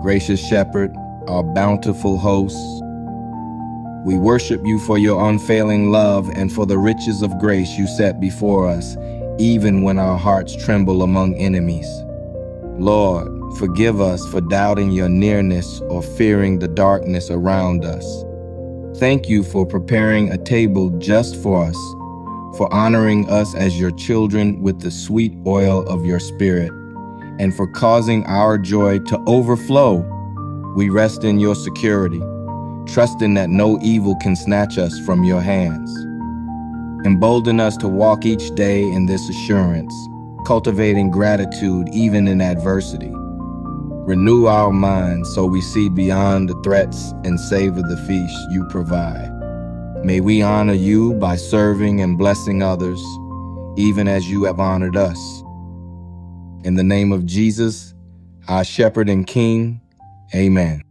gracious shepherd, our bountiful host. We worship you for your unfailing love and for the riches of grace you set before us, even when our hearts tremble among enemies. Lord, forgive us for doubting your nearness or fearing the darkness around us. Thank you for preparing a table just for us, for honoring us as your children with the sweet oil of your Spirit, and for causing our joy to overflow. We rest in your security, trusting that no evil can snatch us from your hands. Embolden us to walk each day in this assurance, cultivating gratitude even in adversity. Renew our minds so we see beyond the threats and savor the feast you provide. May we honor you by serving and blessing others, even as you have honored us. In the name of Jesus, our shepherd and king, amen.